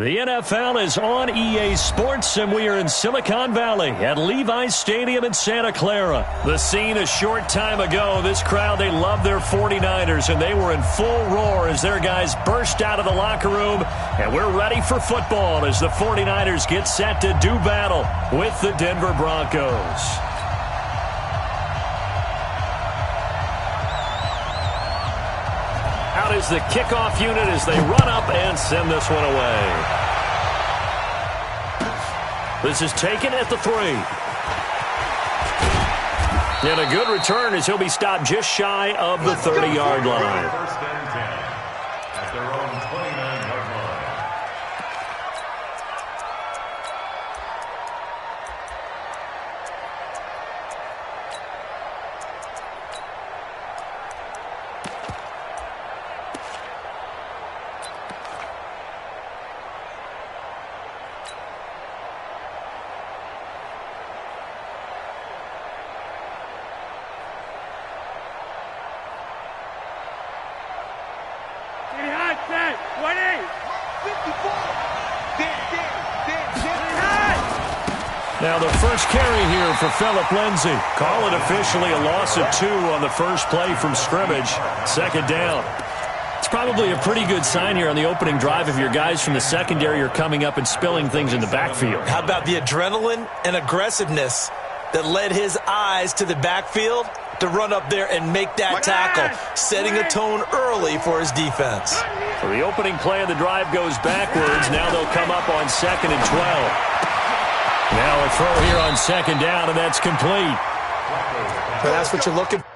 The NFL is on EA Sports, and we are in Silicon Valley at Levi's Stadium in Santa Clara. The scene a short time ago, this crowd, they love their 49ers, and they were in full roar as their guys burst out of the locker room, and we're ready for football as the 49ers get set to do battle with the Denver Broncos. Out is the kickoff unit as they run up and send this one away. This is taken at the 3. And a good return as he'll be stopped just shy of the 30-yard line. First and 10 at their own 29-yard line. Now the first carry here for Phillip Lindsay. Call it officially a loss of 2 on the first play from scrimmage. Second down. It's probably a pretty good sign here on the opening drive if your guys from the secondary are coming up and spilling things in the backfield. How about the adrenaline and aggressiveness that led his eyes to the backfield to run up there and make that tackle, setting a tone early for his defense. So the opening play of the drive goes backwards. Now they'll come up on 2nd and 12. Now a throw here on 2nd down, and that's complete. But that's what you're looking for.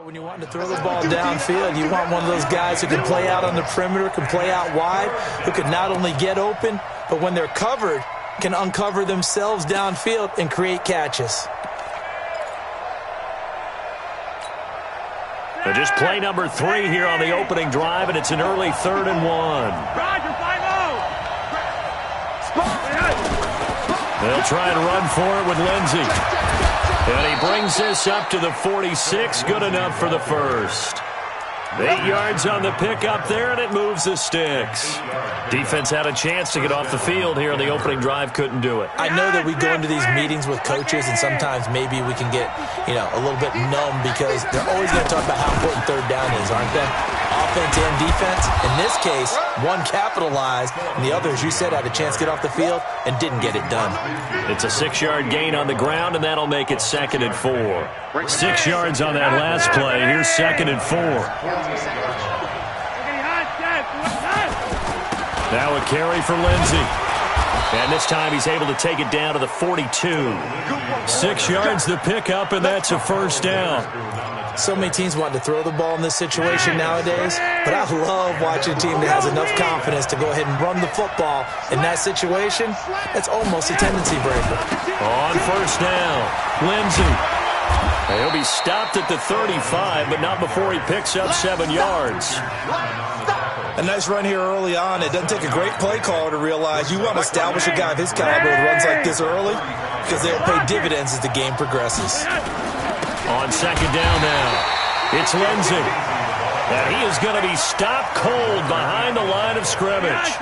When you want to throw the ball downfield, you want one of those guys who can play out on the perimeter, can play out wide, who can not only get open, but when they're covered, can uncover themselves downfield and create catches. But just play number 3 here on the opening drive, and it's an early 3rd and 1. Roger, 5-0. They'll try and run for it with Lindsay. And he brings this up to the 46. Good enough for the first. 8 yards on the pickup there, and it moves the sticks. Defense had a chance to get off the field here on the opening drive, couldn't do it. I know that we go into these meetings with coaches, and sometimes maybe we can get, a little bit numb because they're always going to talk about how important 3rd down is, aren't they? Offense and defense. In this case, one capitalized, and the other, as you said, had a chance to get off the field and didn't get it done. It's a 6-yard gain on the ground, and that'll make it 2nd and 4. 6 yards on that last play. Here's 2nd and 4. Now a carry for Lindsay. And this time he's able to take it down to the 42. 6 yards the pickup, and that's a first down. So many teams want to throw the ball in this situation nowadays, but I love watching a team that has enough confidence to go ahead and run the football. In that situation, that's almost a tendency breaker. On first down, Lindsay. He'll be stopped at the 35, but not before he picks up 7 yards. A nice run here early on. It doesn't take a great play caller to realize you want to establish a guy of his caliber with runs like this early because they'll pay dividends as the game progresses. On 2nd down now, it's Lindsay. And he is going to be stopped cold behind the line of scrimmage.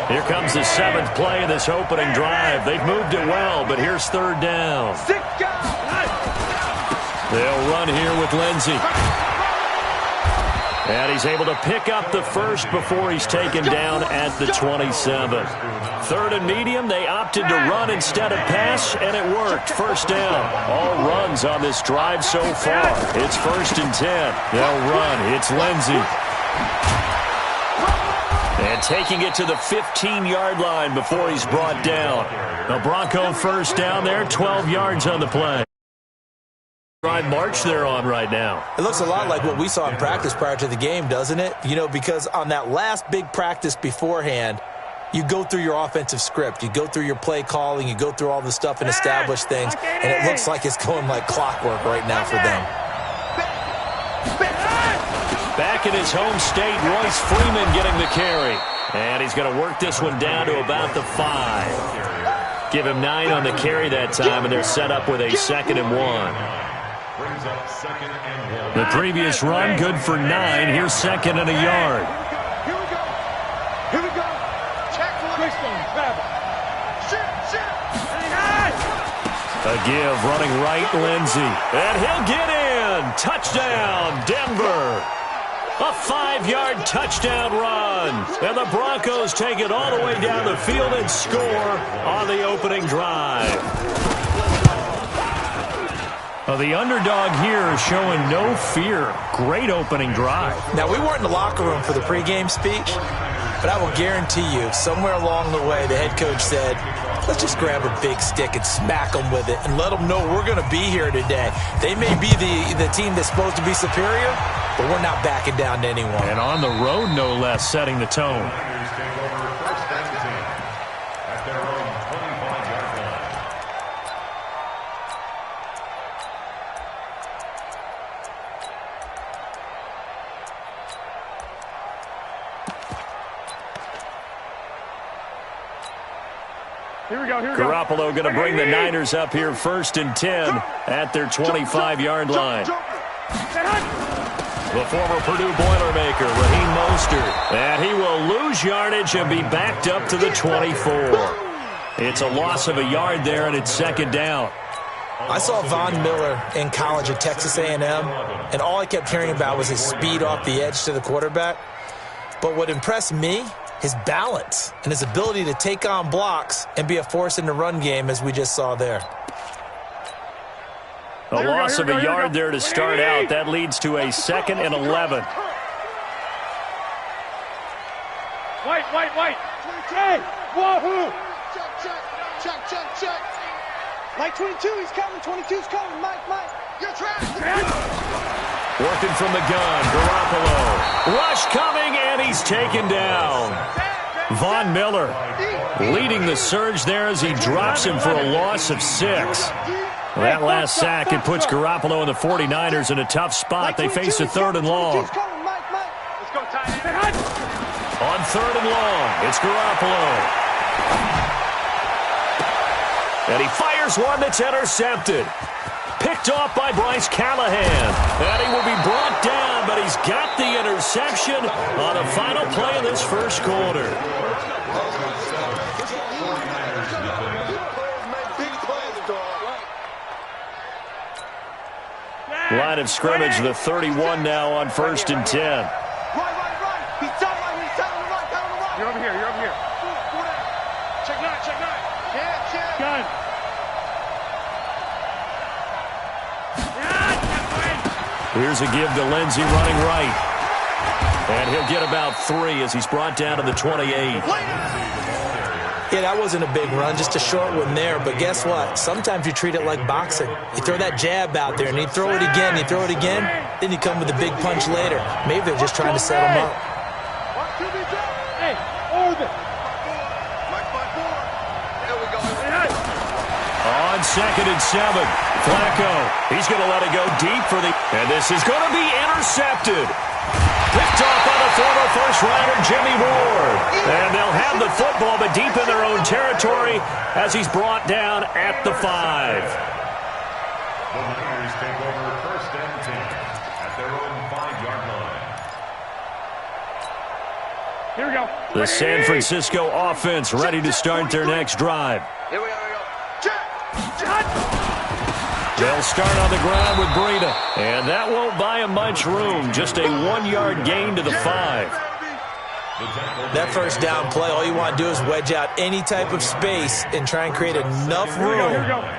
Here comes the 7th play of this opening drive. They've moved it well, but here's 3rd down. They'll run here with Lindsey. And he's able to pick up the first before he's taken down at the 27. Third and medium, they opted to run instead of pass, and it worked. First down. All runs on this drive so far. It's 1st and 10. They'll run. It's Lindsey. And taking it to the 15-yard line before he's brought down. The Bronco first down there, 12 yards on the play. March they're on right now. It looks a lot like what we saw in practice prior to the game, doesn't it? You know, because on that last big practice beforehand, you go through your offensive script. You go through your play calling. You go through all the stuff and establish things. And it looks like it's going like clockwork right now for them. Back in his home state, Royce Freeman getting the carry. And he's going to work this one down to about the 5. Give him 9 on the carry that time, and they're set up with a 2nd and 1. The previous run, good for 9. Here's 2nd and a yard. Here we go. Here we go. Check one. A give, running right, Lindsey. And he'll get in. Touchdown, Denver. A 5-yard touchdown run. And the Broncos take it all the way down the field and score on the opening drive. The underdog here is showing no fear. Great opening drive. Now, we weren't in the locker room for the pregame speech, but I will guarantee you, somewhere along the way, the head coach said, let's just grab a big stick and smack them with it and let them know we're going to be here today. They may be the team that's supposed to be superior, but we're not backing down to anyone. And on the road, no less, setting the tone. Here we go. Garoppolo going to bring the Niners up here 1st and 10 at their 25-yard line. The former Purdue Boilermaker, Raheem Mostert. And he will lose yardage and be backed up to the 24. It's a loss of a yard there, and it's 2nd down. I saw Von Miller in college at Texas A&M, and all I kept hearing about was his speed off the edge to the quarterback. But what impressed me, his balance and his ability to take on blocks and be a force in the run game, as we just saw there. A loss of a yard there to start out. That leads to a 2nd and 11. White. Hey, wahoo! Check. Mike 22, he's coming. 22's coming. Mike. You're trapped. Working from the gun, Garoppolo. Rush coming, and he's taken down. Von Miller leading the surge there as he drops him for a loss of 6. That last sack, it puts Garoppolo and the 49ers in a tough spot. They face a 3rd and long. Let's go, Ty. On 3rd and long, it's Garoppolo. And he fires one that's intercepted. Picked off by Bryce Callahan. And he will be brought down, but he's got the interception on the final play of this first quarter. Line of scrimmage, the 31 now on 1st and 10. Right. He's telling him right. You're over here. Check 9. Yeah. Gun. Here's a give to Lindsey running right. And he'll get about 3 as he's brought down to the 28. Yeah, that wasn't a big run, just a short one there. But guess what? Sometimes you treat it like boxing. You throw that jab out there, and you throw it again, then you come with a big punch later. Maybe they're just trying to set him up. Hey, orbit. On 2nd and 7, Flacco. He's going to let it go deep for the... And this is going to be intercepted. Picked off by the former first-rounder Jimmy Ward. And they'll have the football, but deep in their own territory as he's brought down at the 5. The Niners take over 1st and 10 at their own 5-yard line. Here we go. The San Francisco offense ready to start their next drive. Here we go. Check. They'll start on the ground with Breida. And that won't buy him much room. Just a 1-yard gain to the 5. That first down play, all you want to do is wedge out any type of space and try and create enough room.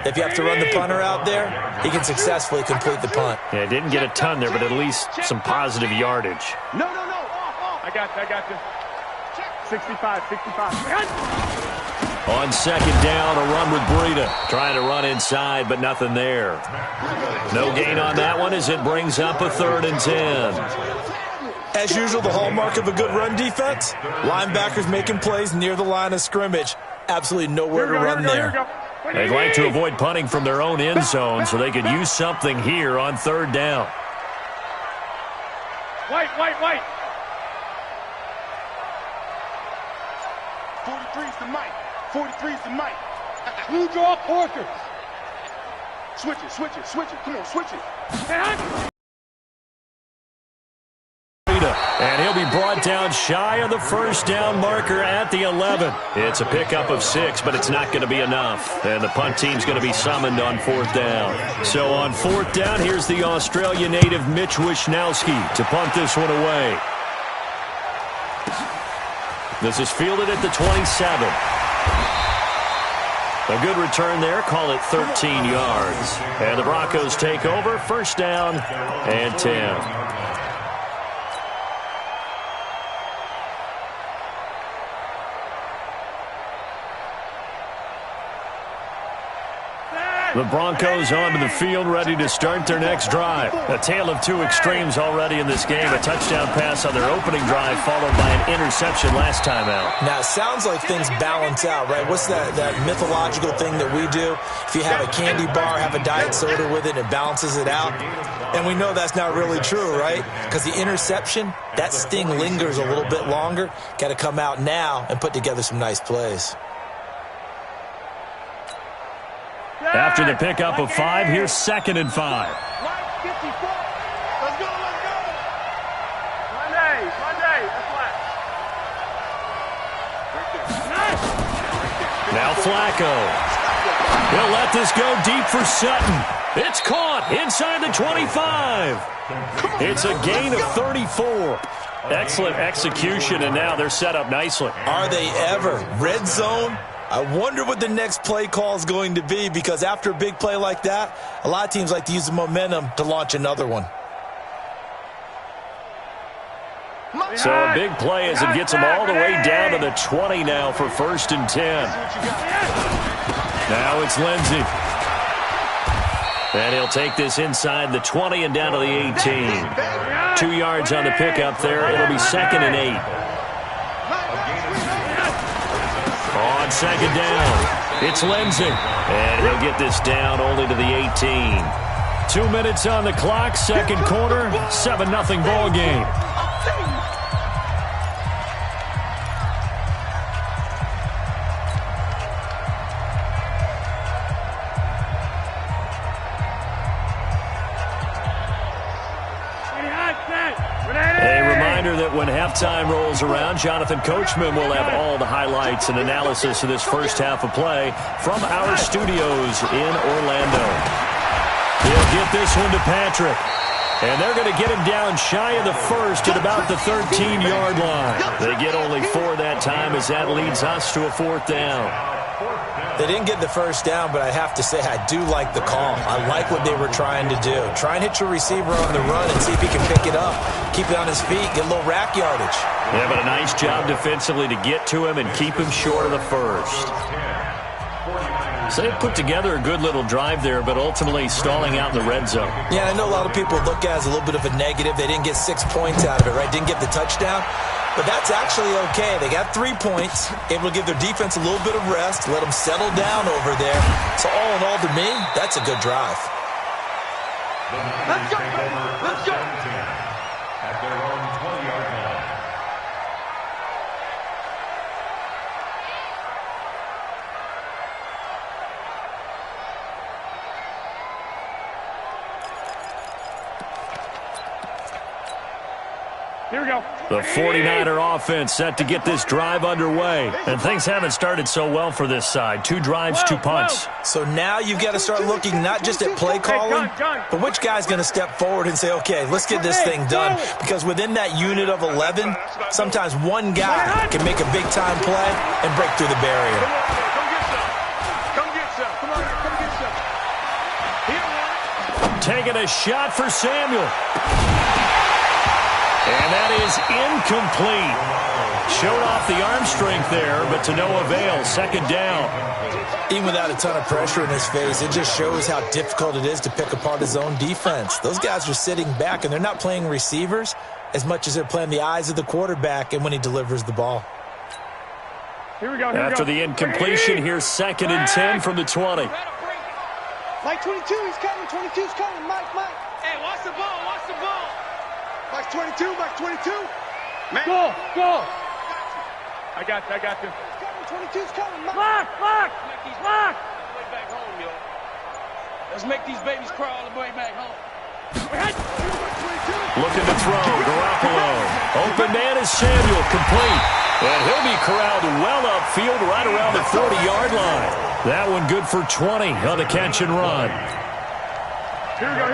If you have to run the punter out there, he can successfully complete the punt. Yeah, didn't get a ton there, but at least some positive yardage. No. I got you. 65. On second down, a run with Breida. Trying to run inside, but nothing there. No gain on that one as it brings up a 3rd and 10. As usual, the hallmark of a good run defense, linebackers making plays near the line of scrimmage. Absolutely nowhere to run there. They'd like to avoid punting from their own end zone so they could use something here on 3rd down. White. 43's the mic. 43's the mic. Blue draw Porter. Switch it. Come on, switch it. And he'll be brought down shy of the first down marker at the 11. It's a pickup of 6, but it's not going to be enough. And the punt team's going to be summoned on 4th down. So on 4th down, here's the Australia native Mitch Wishnowski to punt this one away. This is fielded at the 27. A good return there. Call it 13 yards. And the Broncos take over. First down and 10. The Broncos onto the field, ready to start their next drive. A tale of two extremes already in this game. A touchdown pass on their opening drive, followed by an interception last time out. Now, it sounds like things balance out, right? What's that mythological thing that we do? If you have a candy bar, have a diet soda with it, it balances it out. And we know that's not really true, right? Because the interception, that sting lingers a little bit longer. Got to come out now and put together some nice plays. After the pickup of 5, here's 2nd and 5. Let's go. Monday. Now Flacco. He'll let this go deep for Sutton. It's caught inside the 25. It's a gain of 34. Excellent execution, and now they're set up nicely. Are they ever? Red zone? I wonder what the next play call is going to be, because after a big play like that, a lot of teams like to use the momentum to launch another one. So a big play as it gets them all the way down to the 20 now for 1st and 10. Now it's Lindsey. And he'll take this inside the 20 and down to the 18. 2 yards on the pickup there. It'll be 2nd and 8. On 2nd down, it's Lindsey. And he'll get this down only to the 18. 2 minutes on the clock, 2nd quarter, 7-0 ball game. That when halftime rolls around, Jonathan Coachman will have all the highlights and analysis of this first half of play from our studios in Orlando. He'll get this one to Patrick. And they're going to get him down shy of the first at about the 13-yard line. They get only 4 that time as that leads us to a 4th down. They didn't get the first down, but I have to say I do like the call. I like what they were trying to do. Try and hit your receiver on the run and see if he can pick it up. Keep it on his feet, get a little rack yardage. Yeah, but a nice job defensively to get to him and keep him short of the first. So they put together a good little drive there, but ultimately stalling out in the red zone. Yeah, I know a lot of people look at it as a little bit of a negative. They didn't get 6 points out of it, right? Didn't get the touchdown. But that's actually okay. They got 3 points, able to give their defense a little bit of rest, let them settle down over there. So all in all, to me, that's a good drive. Let's go. At their own 20-yard line. Here we go. The 49er offense set to get this drive underway. And things haven't started so well for this side. 2 drives, 2 punts. So now you've got to start looking not just at play calling, but which guy's going to step forward and say, okay, let's get this thing done. Because within that unit of 11, sometimes one guy can make a big-time play and break through the barrier. Come get some. Come on, come get some. Here, Taking a shot for Samuel. And that is incomplete. Showed off the arm strength there, but to no avail. Second down. Even without a ton of pressure in his face, it just shows how difficult it is to pick apart his own defense. Those guys are sitting back, and they're not playing receivers as much as they're playing the eyes of the quarterback and when he delivers the ball. Here we go. After the incompletion, here's 2nd and 10 from the 20. Mike 22, he's coming. 22's coming. Mike. Hey, watch the ball. Watch the ball. Mike 22. Man. Go. I got you. 22's coming. Mike. Lock. Way back home, yo. Let's make these babies crawl all the way back home. Looking to throw. Garoppolo. Open man is Samuel. Complete. And he'll be corralled well upfield right around the 40-yard line. That one good for 20 on the catch and run.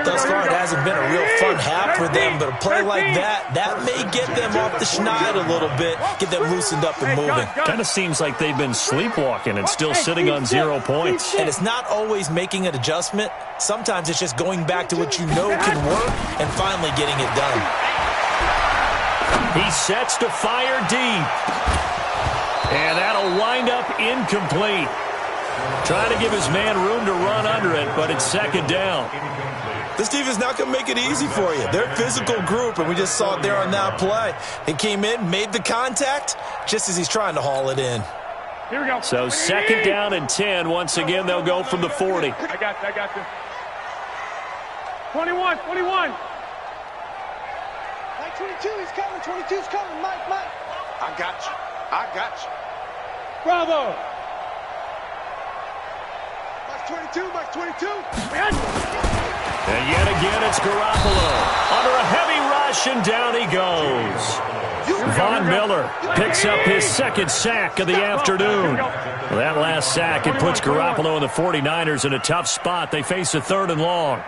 Thus far, it hasn't been a real fun half for them, but a play like that may get them off the schneid a little bit, get them loosened up and moving. Kind of seems like they've been sleepwalking and still sitting on 0 points. And it's not always making an adjustment. Sometimes it's just going back to what you know can work and finally getting it done. He sets to fire deep. And that'll wind up incomplete. Trying to give his man room to run under it, but it's 2nd down. This defense is not going to make it easy for you. They're a physical group, and we just saw it there on that play. He came in, made the contact, just as he's trying to haul it in. Here we go. So 2nd down and 10. Once again, they'll go from the 40. I got you. 21. Mike 22, he's coming. 22's coming. Mike. I got you. Bravo. Mike 22. And yet again, it's Garoppolo. Under a heavy rush, and down he goes. Von Miller picks up his 2nd sack of the afternoon. Well, that last sack, it puts Garoppolo and the 49ers in a tough spot. They face a 3rd and long.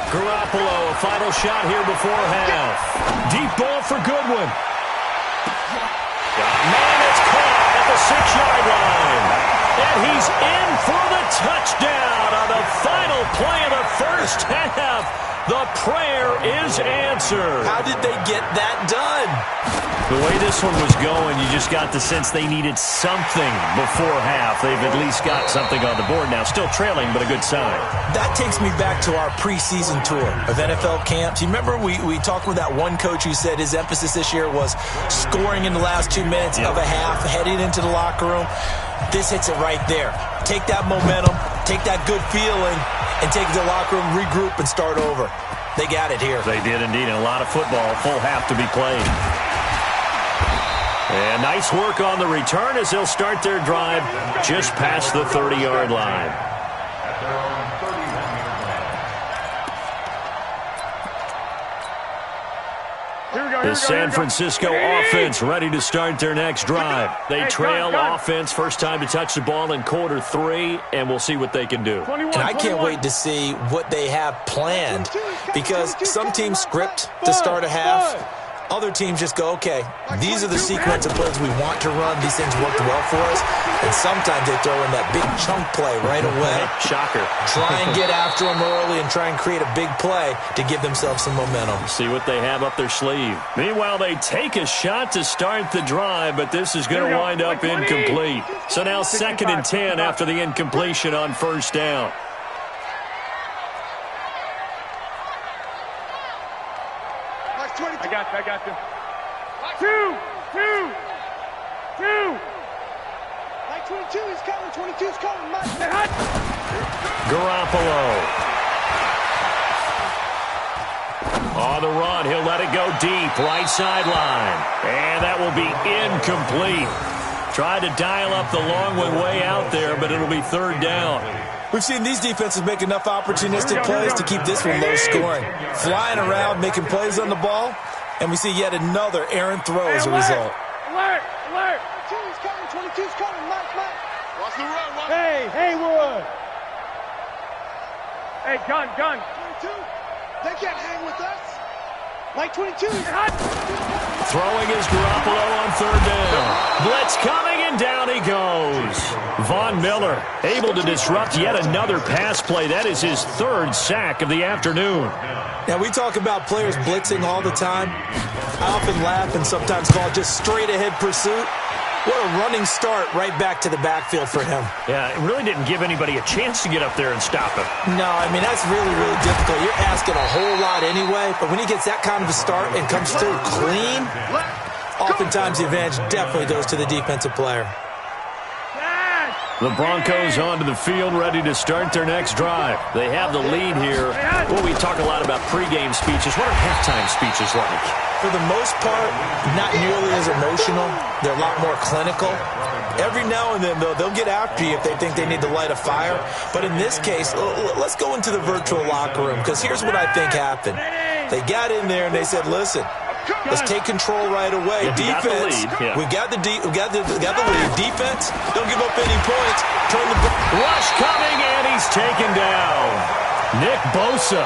Garoppolo, a final shot here before half. Deep ball for Goodwin. Man, it's caught at the 6-yard line. And he's in for the touchdown on the final play of the first half. The prayer is answered. How did they get that done? The way this one was going, you just got the sense they needed something before half. They've at least got something on the board now. Still trailing, but a good sign. That takes me back to our preseason tour of NFL camps. You remember we talked with that one coach who said his emphasis this year was scoring in the last 2 minutes of a half, heading into the locker room. This hits it right there. Take that momentum, take that good feeling, and take it to the locker room, regroup, and start over. They got it here. They did indeed, and a lot of football, full half to be played. And nice work on the return as they'll start their drive just past the 30-yard line. The San Francisco offense ready to start their next drive. They trail offense, first time to touch the ball in quarter 3, and we'll see what they can do. And I can't wait to see what they have planned, because some teams script to start a half. Other teams just go, okay, these are the sequence of plays we want to run. These things worked well for us. And sometimes they throw in that big chunk play right away. Shocker. Try and get after them early and try and create a big play to give themselves some momentum. See what they have up their sleeve. Meanwhile, they take a shot to start the drive, but this is going to wind up incomplete. So now 2nd and 10 after the incompletion on first down. I got you. Two. Mike 22, he's coming. 22's coming. Mike. Garoppolo. On the run, he'll let it go deep, right sideline. And that will be incomplete. Tried to dial up the long one way out there, but it'll be 3rd down. We've seen these defenses make enough opportunistic plays to keep this one low scoring. Flying around, making plays on the ball, and we see yet another errant throw as a result. Alert! Alert! 22's coming, 22's coming, Mike. Watch the run, watch. Hey, Haywood! Hey, gun! 22, they can't hang with us. Mike 22 is hot. Throwing is Garoppolo on third down. Blitz coming, and down he goes. Von Miller able to disrupt yet another pass play. That is his third sack of the afternoon. Now, we talk about players blitzing all the time. I often laugh and sometimes call it just straight-ahead pursuit. What a running start right back to the backfield for him. Yeah, it really didn't give anybody a chance to get up there and stop him. No, I mean, that's really, really difficult. You're asking a whole lot anyway, but when he gets that kind of a start and comes through clean, oftentimes the advantage definitely goes to the defensive player. The Broncos onto the field, ready to start their next drive. They have the lead here. Well, we talk a lot about pregame speeches. What are halftime speeches like? For the most part, not nearly as emotional. They're a lot more clinical. Every now and then, though, they'll get after you if they think they need to light a fire. But in this case, let's go into the virtual locker room, because here's what I think happened. They got in there and they said, listen, let's take control right away. Defense, we got the lead. Defense, don't give up any points. Turn the rush coming, and he's taken down. Nick Bosa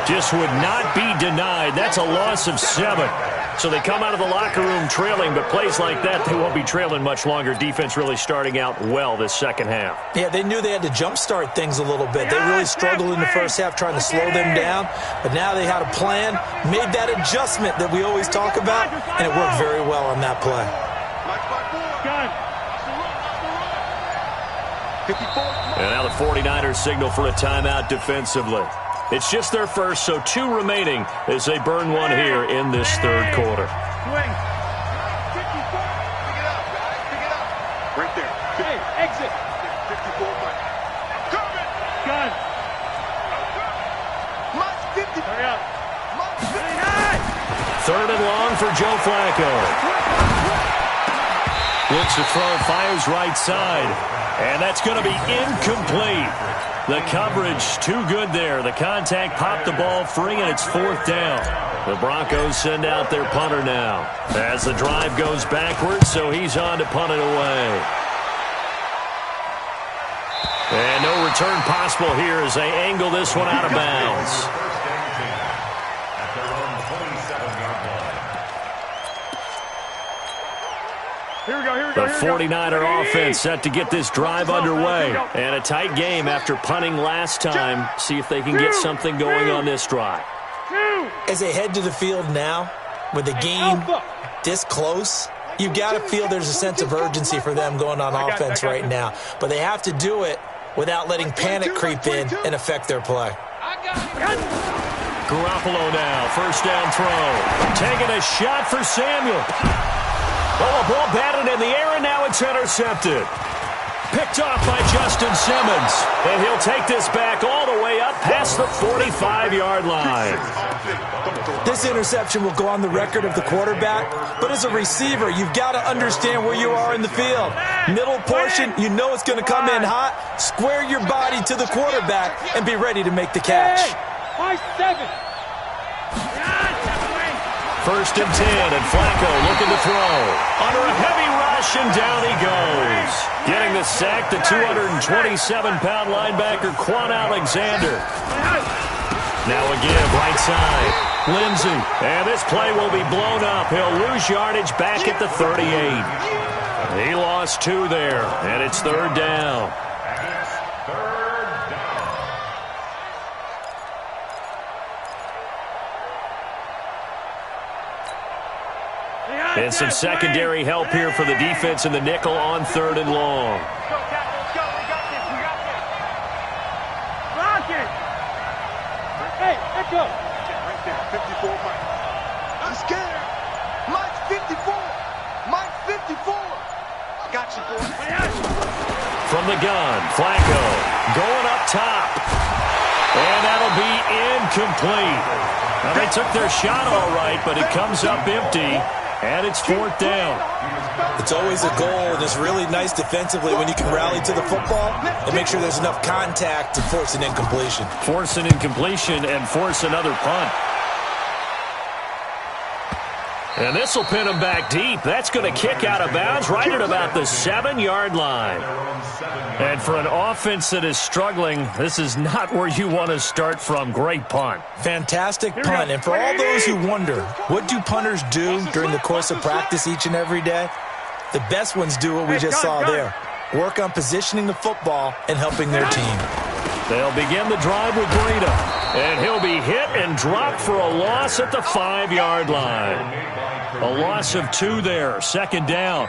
just would not be denied. That's a loss of 7. So they come out of the locker room trailing, but plays like that, they won't be trailing much longer. Defense really starting out well this second half. Yeah, they knew they had to jumpstart things a little bit. They really struggled in the first half trying to slow them down, but now they had a plan, made that adjustment that we always talk about, and it worked very well on that play. And now the 49ers signal for a timeout defensively. It's just their first, so 2 remaining as they burn one here in this third quarter. Swing. 54. Pick it up, guys. Pick it up. Right there. Hey, exit. 54, Mike. Coming. Gun. Mike's 50. Hurry up. Mike's 59. Third and long for Joe Flacco. Looks to throw, fires right side. And that's going to be incomplete. The coverage too good there. The contact popped the ball free, and it's 4th down. The Broncos send out their punter now as the drive goes backwards, so he's on to punt it away. And no return possible here as they angle this one out of bounds. The 49er offense set to get this drive underway. And a tight game after punting last time. See if they can get something going on this drive. As they head to the field now, with the game this close, you've got to feel there's a sense of urgency for them going on offense right now. But they have to do it without letting panic creep in and affect their play. Garoppolo now, first down throw. Taking a shot for Samuel. Oh, a ball batted in the air, and now it's intercepted. Picked off by Justin Simmons. And he'll take this back all the way up past the 45-yard line. This interception will go on the record of the quarterback, but as a receiver, you've got to understand where you are in the field. Middle portion, you know it's going to come in hot. Square your body to the quarterback and be ready to make the catch. Hey, 7. First and 10, and Flacco looking to throw. Under a heavy rush, and down he goes. Getting the sack, the 227-pound linebacker, Quan Alexander. Now again, right side. Lindsey. And this play will be blown up. He'll lose yardage back at the 38. He lost 2 there, and it's 3rd down. And some secondary help here for the defense in the nickel on 3rd and long. Let's go, Cap. Let's go. We got this. We got this. Lock it. Hey, let's go. Right there. 54, Mike. I'm scared. Mike's 54. Mike's 54. I got you, boy. From the gun, Flacco going up top. And that'll be incomplete. Now, they took their shot all right, but it comes up empty. And it's 4th down. It's always a goal, and it's really nice defensively when you can rally to the football and make sure there's enough contact to force an incompletion. Force an incompletion and force another punt. And this will pin him back deep. That's going to kick out of bounds right at about the 7-yard line. And for an offense that is struggling, this is not where you want to start from. Great punt. Fantastic punt. And for all those who wonder, what do punters do during the course of practice each and every day? The best ones do what we just saw there. Work on positioning the football and helping their team. They'll begin the drive with Breida. And he'll be hit and dropped for a loss at the 5-yard line. A loss of 2 there, 2nd down.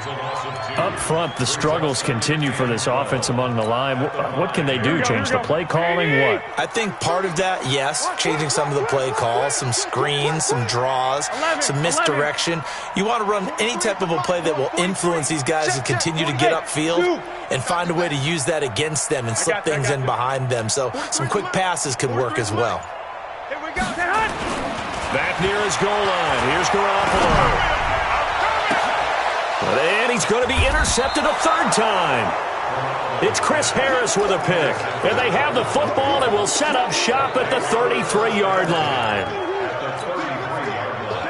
Up front, the struggles continue for this offense among the line. What can they do? Change the play calling? What? I think part of that, yes, changing some of the play calls, some screens, some draws, some misdirection. You want to run any type of a play that will influence these guys to continue to get upfield and find a way to use that against them and slip things in behind them. So some quick passes could work as well. Here we go. Back near his goal line. Here's Garoppolo. And he's going to be intercepted a 3rd time. It's Chris Harris with a pick. And they have the football and will set up shop at the 33-yard line.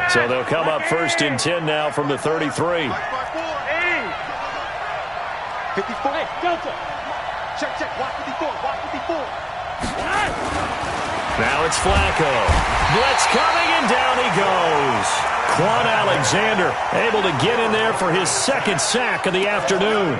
So they'll come up 1st and 10 now from the 33. 54. Hey, Delta. Check. Watch 54. Watch 54. Now it's Flacco. Blitz coming, and down he goes. Quan Alexander able to get in there for his 2nd sack of the afternoon.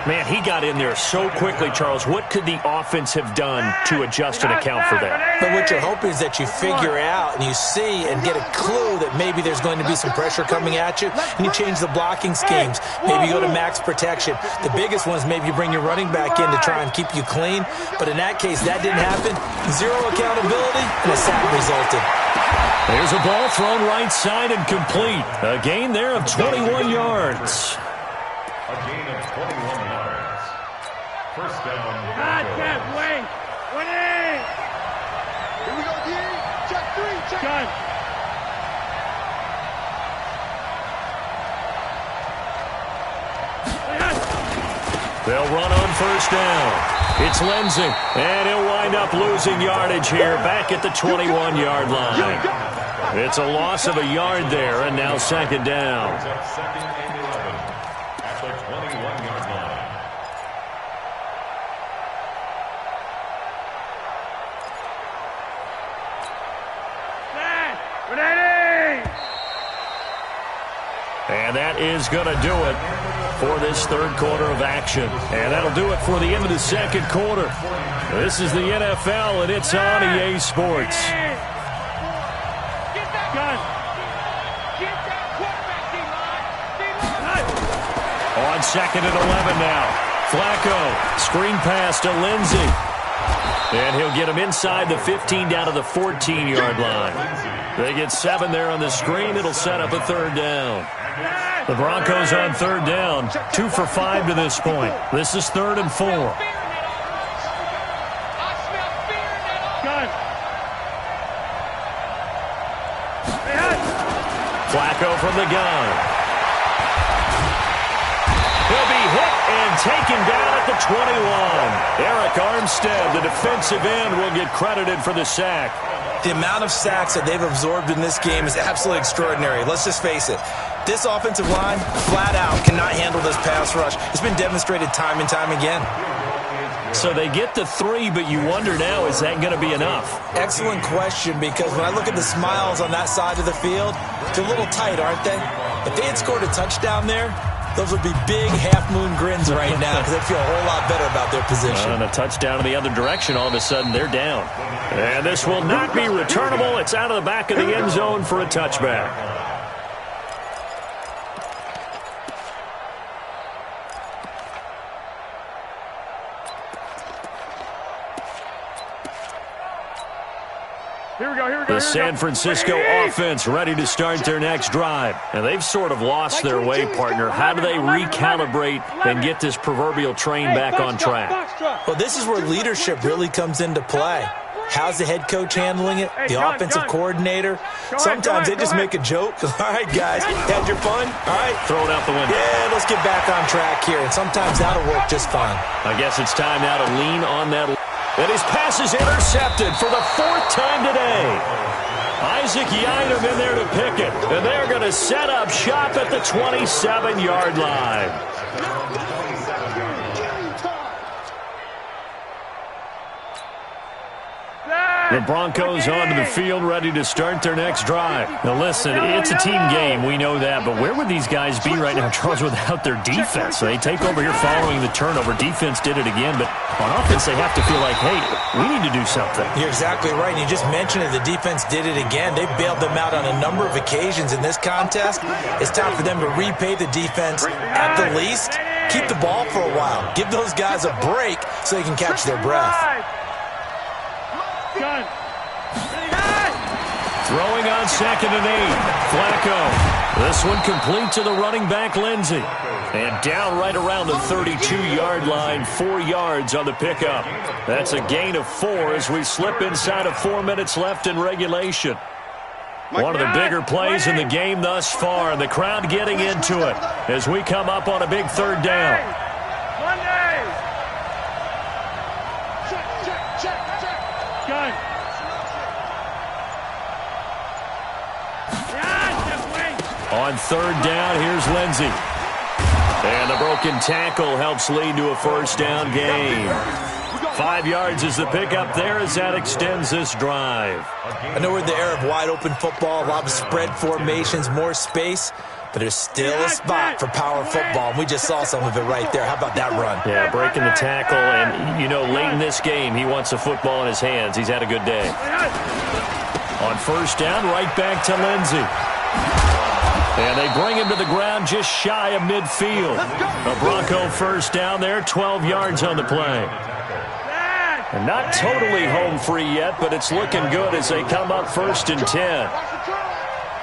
Man, he got in there so quickly, Charles. What could the offense have done to adjust and account for that? But what you're hoping is that you figure out and you see and get a clue that maybe there's going to be some pressure coming at you, and you change the blocking schemes. Maybe you go to max protection. The biggest one is maybe you bring your running back in to try and keep you clean. But in that case, that didn't happen. 0 accountability, and a sack resulted. There's a ball thrown right side and complete. A gain there of 21 yards. A gain of 21 yards. 1st down. God, can't wait. Winning. Here we go, D. Check 3. Check. Gun. They'll run on 1st down. It's Lindsey, and he'll wind up losing yardage here back at the 21-yard line. It's a loss of a yard there, and now 2nd down. Second and 11 at the 21-yard line. And that is going to do it for this 3rd quarter of action. And that'll do it for the end of the 2nd quarter. This is the NFL, and it's on EA Sports. Get that gun. Get that quarterback, D-line. On 2nd and 11 now. Flacco, screen pass to Lindsey. And he'll get him inside the 15 down to the 14-yard line. They get 7 there on the screen. It'll set up a 3rd down. The Broncos on 3rd down, 2 for 5 to this point. This is 3rd and 4. Flacco from the gun. He'll be hit and taken down at the 21. Eric Armstead, the defensive end, will get credited for the sack. The amount of sacks that they've absorbed in this game is absolutely extraordinary. Let's just face it. This offensive line, flat out, cannot handle this pass rush. It's been demonstrated time and time again. So they get the 3, but you wonder now, is that going to be enough? Excellent question, because when I look at the smiles on that side of the field, they're a little tight, aren't they? If they had scored a touchdown there, those would be big half-moon grins right now because they feel a whole lot better about their position. And a touchdown in the other direction, all of a sudden they're down. And this will not be returnable. It's out of the back of the end zone for a touchback. The San Francisco offense ready to start their next drive. And they've sort of lost their way, partner. How do they recalibrate and get this proverbial train back on track? Well, this is where leadership really comes into play. How's the head coach handling it? The offensive coordinator? Sometimes they just make a joke. All right, guys, had your fun? All right. Throw it out the window. Yeah, let's get back on track here. And sometimes that'll work just fine. I guess it's time now to lean on that. And his pass is intercepted for the 4th time today. Isaac Yiadom in there to pick it. And they're going to set up shop at the 27-yard line. The Broncos onto the field, ready to start their next drive. Now, listen, it's a team game. We know that. But where would these guys be right now, Charles, without their defense? They take over here following the turnover. Defense did it again. But on offense, they have to feel like, hey, we need to do something. You're exactly right. And you just mentioned it. The defense did it again. They bailed them out on a number of occasions in this contest. It's time for them to repay the defense at the least. Keep the ball for a while. Give those guys a break so they can catch their breath. Gun. Throwing on 2nd and 8. Flacco. This one complete to the running back, Lindsey. And down right around the 32-yard line, 4 yards on the pickup. That's a gain of 4 as we slip inside of 4 minutes left in regulation. One of the bigger plays in the game thus far, and the crowd getting into it as we come up on a big 3rd down. Monday. Gun. On 3rd down, here's Lindsey. And the broken tackle helps lead to a 1st down gain. 5 yards is the pickup there as that extends this drive. I know we're in the era of wide-open football, a lot of spread formations, more space, but there's still a spot for power football, and we just saw some of it right there. How about that run? Yeah, breaking the tackle, and, you know, late in this game, he wants the football in his hands. He's had a good day. On 1st down, right back to Lindsey. And they bring him to the ground just shy of midfield. A Bronco 1st down there, 12 yards on the play. And not totally home free yet, but it's looking good as they come up 1st and 10.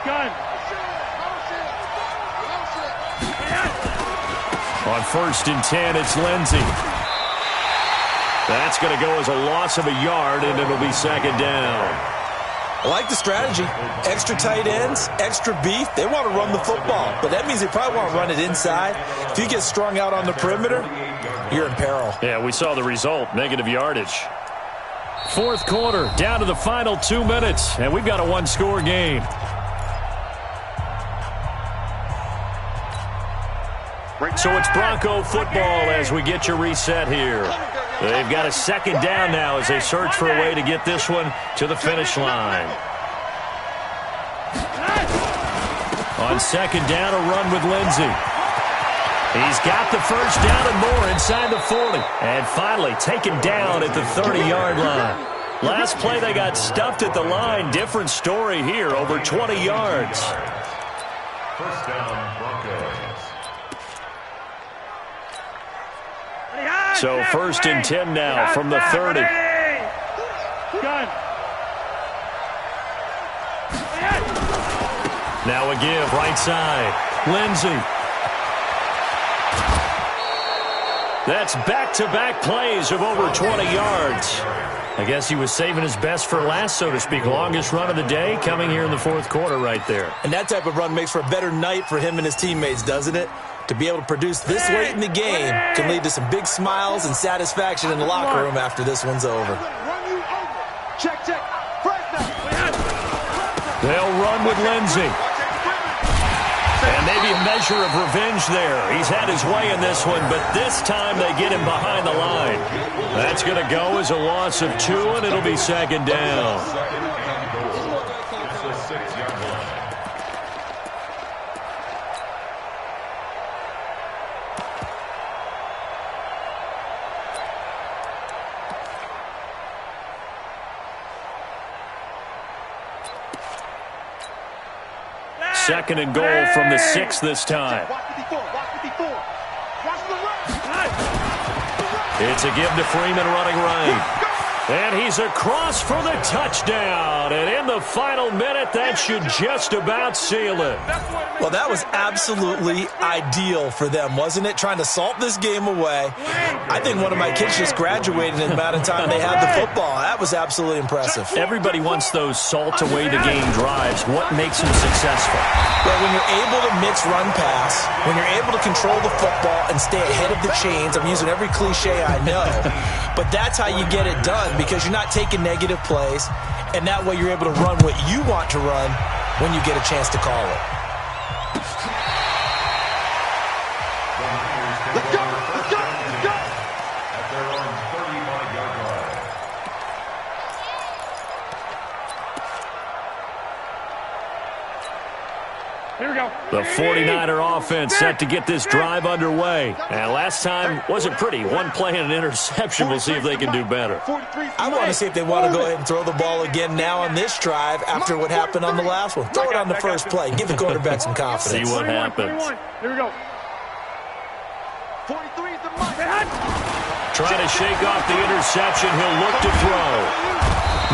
Gun. On 1st and 10, it's Lindsey. That's going to go as a loss of a yard, and it'll be 2nd down. I like the strategy. Extra tight ends, extra beef. They want to run the football, but that means they probably want to run it inside. If you get strung out on the perimeter, you're in peril. Yeah, we saw the result, negative yardage. 4th quarter, down to the final 2 minutes, and we've got a 1-score game. So it's Bronco football as we get your reset here. They've got a 2nd down now as they search for a way to get this one to the finish line. On 2nd down, a run with Lindsey. He's got the 1st down and more inside the 40. And finally taken down at the 30-yard line. Last play they got stuffed at the line. Different story here, over 20 yards. 1st down, Broncos. So 1st and 10 now from the 30. Gun. Now a give, right side. Lindsey. That's back-to-back plays of over 20 yards. I guess he was saving his best for last, so to speak. Longest run of the day coming here in the 4th quarter right there. And that type of run makes for a better night for him and his teammates, doesn't it? To be able to produce this late in the game can lead to some big smiles and satisfaction in the locker room after this one's over. Check, check. They'll run with Lindsey. And maybe a measure of revenge there. He's had his way in this one, but this time they get him behind the line. That's going to go as a loss of 2, and it'll be 2nd down. Second and goal from the 6 this time. It's a give to Freeman running right. And he's across for the touchdown. And in the final minute, that should just about seal it. Well, that was absolutely ideal for them, wasn't it? Trying to salt this game away. I think one of my kids just graduated in the amount of time they had the football. That was absolutely impressive. Everybody wants those salt-away-the-game drives. What makes them successful? Well, when you're able to mix run pass, when you're able to control the football and stay ahead of the chains, I'm using every cliche I know, but that's how you get it done because you're not taking negative plays, and that way you're able to run what you want to run when you get a chance to call it. Let's go, let's go, let's go. At their own 35-yard line. Here we go. The 49er offense set to get this drive underway. And last time wasn't pretty. One play and an interception. We'll see if they can do better. I want to see if they want to go ahead and throw the ball again now on this drive after what happened on the last one. Throw it on the first play. Give the quarterback some confidence. See what happens. Here we go. 43 is the mark. Trying to shake off the interception. He'll look to throw.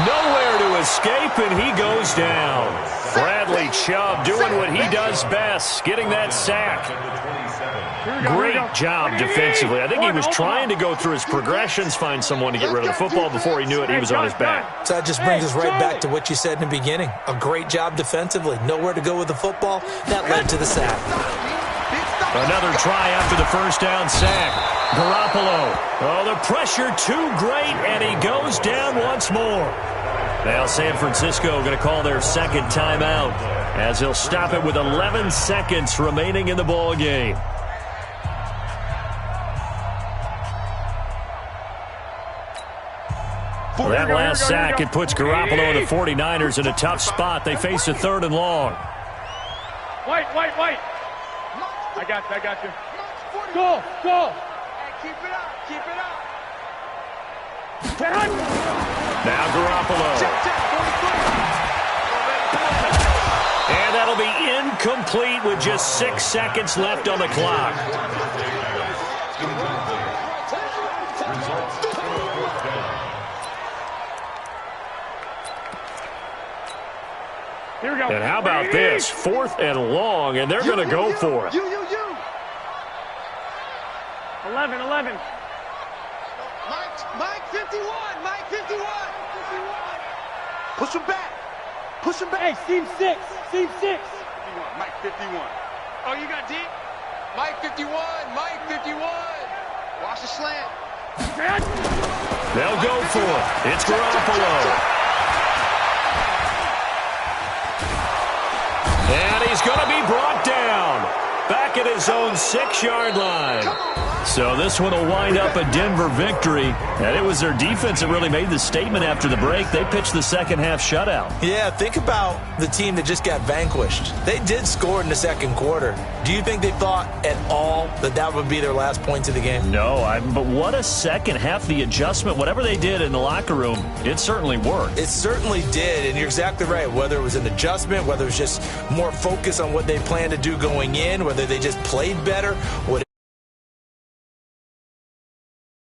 Nowhere to escape, and he goes down. Bradley Chubb doing what he does best, getting that sack. Great job defensively. I think he was trying to go through his progressions, find someone to get rid of the football. Before he knew it, he was on his back. So that just brings us right back to what you said in the beginning. A great job defensively. Nowhere to go with the football. That led to the sack. Another try after the first down sack. Garoppolo. Oh, the pressure too great, and he goes down once more. Now San Francisco going to call their second timeout as he'll stop it with 11 seconds remaining in the ball game. For that last sack, it puts Garoppolo and the 49ers in a tough spot. They face a 3rd and long. White. I got you. Go. Keep it up, keep it up. Now Garoppolo. And that'll be incomplete with just 6 seconds left on the clock. Here we go. And how about this? 4th and long, and they're going to go for it. You. 11. Mike 51. Push him back. Hey, seam 6. 51. Mike 51. Oh, you got deep? Mike 51. Watch the slant. They'll go for it. It's Garoppolo. And he's going to be brought down. Back at his own 6-yard line. So this one will wind up a Denver victory. And it was their defense that really made the statement after the break. They pitched the second half shutout. Yeah, think about the team that just got vanquished. They did score in the second quarter. Do you think they thought at all that that would be their last points of the game? No, but what a second half. The adjustment, whatever they did in the locker room, it certainly worked. It certainly did, and you're exactly right. Whether it was an adjustment, whether it was just more focus on what they planned to do going in, whether they just played better, whatever.